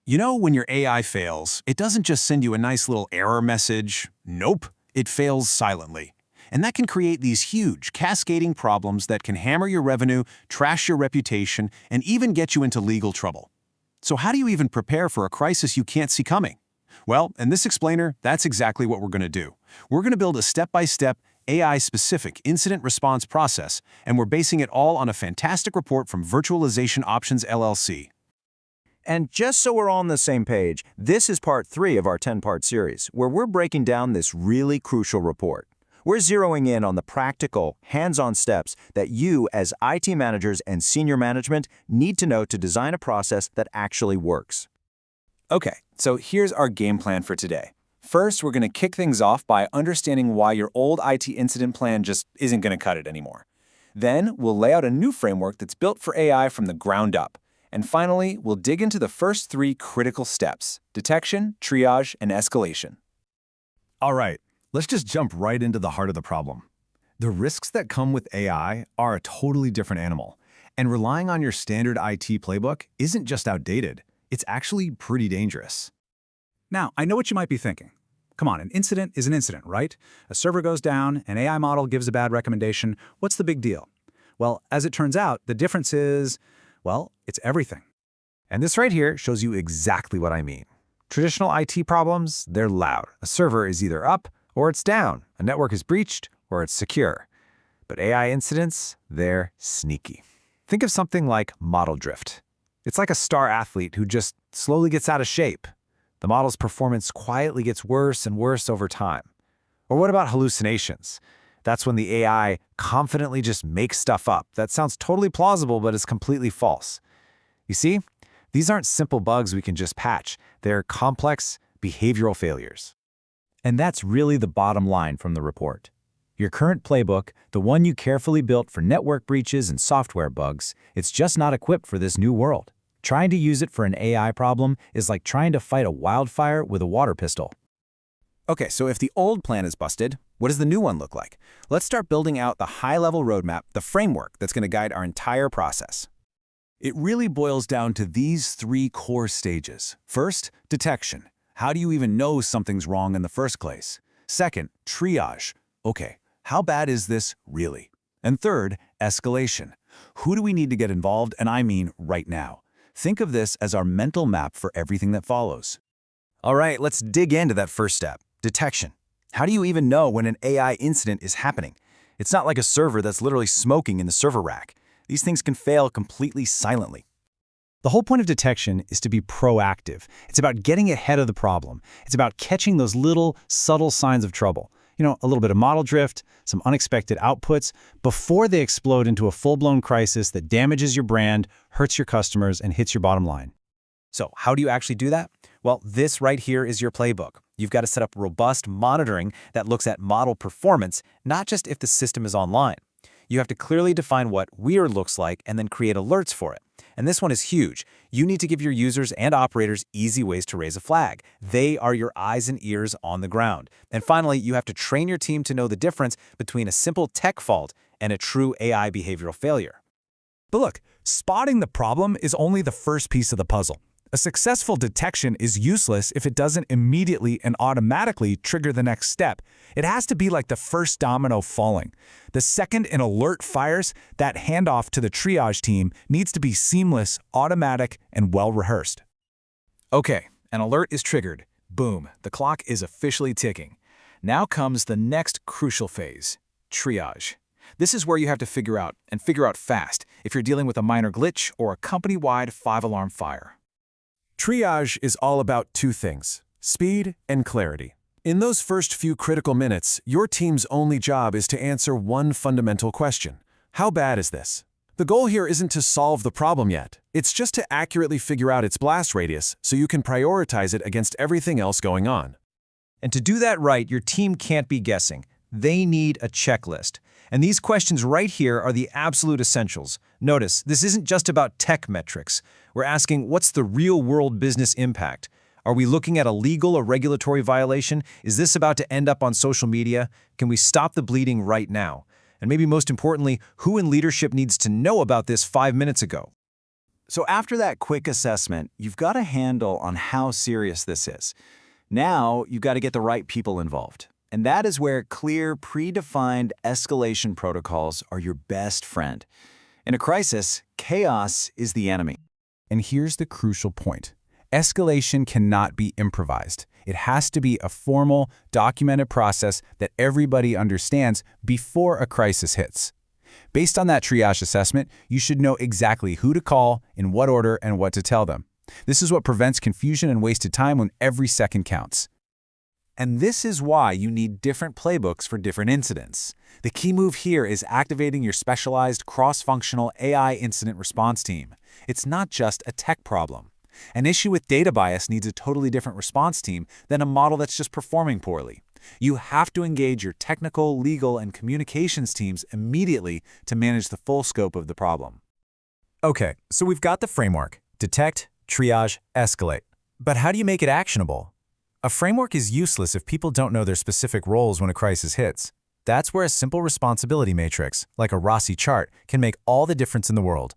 You know, when your AI fails, it doesn't just send you a nice little error message. Nope, it fails silently. And that can create these huge, cascading problems that can hammer your revenue, trash your reputation, and even get you into legal trouble. So how do you even prepare for a crisis you can't see coming? Well, in this explainer, that's exactly what we're going to do. We're going to build a step-by-step, AI-specific incident response process, and we're basing it all on a fantastic report from Virtualization Options LLC. And just so we're all on the same page, this is part 3 of our 10-part series, where we're breaking down this really crucial report. We're zeroing in on the practical, hands-on steps that you, as IT managers and senior management, need to know to design a process that actually works. Okay, so here's our game plan for today. First, we're going to kick things off by understanding why your old IT incident plan just isn't going to cut it anymore. Then, we'll lay out a new framework that's built for AI from the ground up. And finally, we'll dig into the first 3 critical steps: detection, triage, and escalation. All right, let's just jump right into the heart of the problem. The risks that come with AI are a totally different animal, and relying on your standard IT playbook isn't just outdated, it's actually pretty dangerous. Now, I know what you might be thinking. Come on, an incident is an incident, right? A server goes down, an AI model gives a bad recommendation. What's the big deal? Well, as it turns out, the difference is, well, it's everything. And this right here shows you exactly what I mean. Traditional IT problems, they're loud. A server is either up or it's down. A network is breached or it's secure. But AI incidents, they're sneaky. Think of something like model drift. It's like a star athlete who just slowly gets out of shape. The model's performance quietly gets worse and worse over time. Or what about hallucinations? That's when the AI confidently just makes stuff up that sounds totally plausible but is completely false. You see, these aren't simple bugs we can just patch. They're complex behavioral failures. And that's really the bottom line from the report. Your current playbook, the one you carefully built for network breaches and software bugs, it's just not equipped for this new world. Trying to use it for an AI problem is like trying to fight a wildfire with a water pistol. Okay, so if the old plan is busted, what does the new one look like? Let's start building out the high-level roadmap, the framework that's going to guide our entire process. It really boils down to these 3 core stages. First, detection. How do you even know something's wrong in the first place? Second, triage. Okay, how bad is this really? And third, escalation. Who do we need to get involved, and I mean right now? Think of this as our mental map for everything that follows. All right, let's dig into that first step, detection. How do you even know when an AI incident is happening? It's not like a server that's literally smoking in the server rack. These things can fail completely silently. The whole point of detection is to be proactive. It's about getting ahead of the problem. It's about catching those little, subtle signs of trouble. You know, a little bit of model drift, some unexpected outputs, before they explode into a full-blown crisis that damages your brand, hurts your customers, and hits your bottom line. So how do you actually do that? Well, this right here is your playbook. You've got to set up robust monitoring that looks at model performance, not just if the system is online. You have to clearly define what weird looks like and then create alerts for it. And this one is huge. You need to give your users and operators easy ways to raise a flag. They are your eyes and ears on the ground. And finally, you have to train your team to know the difference between a simple tech fault and a true AI behavioral failure. But look, spotting the problem is only the first piece of the puzzle. A successful detection is useless if it doesn't immediately and automatically trigger the next step. It has to be like the first domino falling. The second an alert fires, that handoff to the triage team needs to be seamless, automatic, and well-rehearsed. Okay, an alert is triggered. Boom, the clock is officially ticking. Now comes the next crucial phase, triage. This is where you have to figure out fast, if you're dealing with a minor glitch or a company-wide 5-alarm fire. Triage is all about 2 things: speed and clarity. In those first few critical minutes, your team's only job is to answer one fundamental question: how bad is this? The goal here isn't to solve the problem yet. It's just to accurately figure out its blast radius so you can prioritize it against everything else going on. And to do that right, your team can't be guessing. They need a checklist. And these questions right here are the absolute essentials. Notice, this isn't just about tech metrics. We're asking, what's the real-world business impact? Are we looking at a legal or regulatory violation? Is this about to end up on social media? Can we stop the bleeding right now? And maybe most importantly, who in leadership needs to know about this 5 minutes ago? So after that quick assessment, you've got a handle on how serious this is. Now, you've got to get the right people involved. And that is where clear, predefined escalation protocols are your best friend. In a crisis, chaos is the enemy. And here's the crucial point. Escalation cannot be improvised. It has to be a formal, documented process that everybody understands before a crisis hits. Based on that triage assessment, you should know exactly who to call, in what order, and what to tell them. This is what prevents confusion and wasted time when every second counts. And this is why you need different playbooks for different incidents. The key move here is activating your specialized cross-functional AI incident response team. It's not just a tech problem. An issue with data bias needs a totally different response team than a model that's just performing poorly. You have to engage your technical, legal, and communications teams immediately to manage the full scope of the problem. Okay, so we've got the framework: detect, triage, escalate. But how do you make it actionable? A framework is useless if people don't know their specific roles when a crisis hits. That's where a simple responsibility matrix, like a Rossi chart, can make all the difference in the world.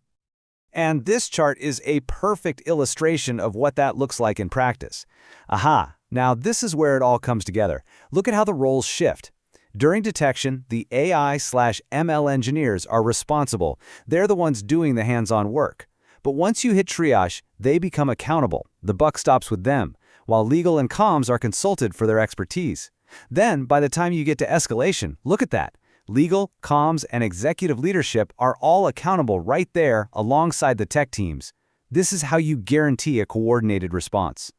And this chart is a perfect illustration of what that looks like in practice. Aha! Now this is where it all comes together. Look at how the roles shift. During detection, the AI/ML engineers are responsible. They're the ones doing the hands-on work. But once you hit triage, they become accountable. The buck stops with them, while legal and comms are consulted for their expertise. Then, by the time you get to escalation, look at that. Legal, comms, and executive leadership are all accountable right there alongside the tech teams. This is how you guarantee a coordinated response.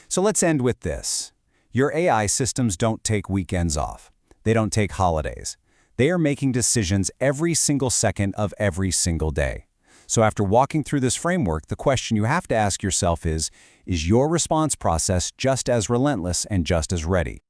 So let's end with this. Your AI systems don't take weekends off. They don't take holidays. They are making decisions every single second of every single day. So after walking through this framework, the question you have to ask yourself is your response process just as relentless and just as ready?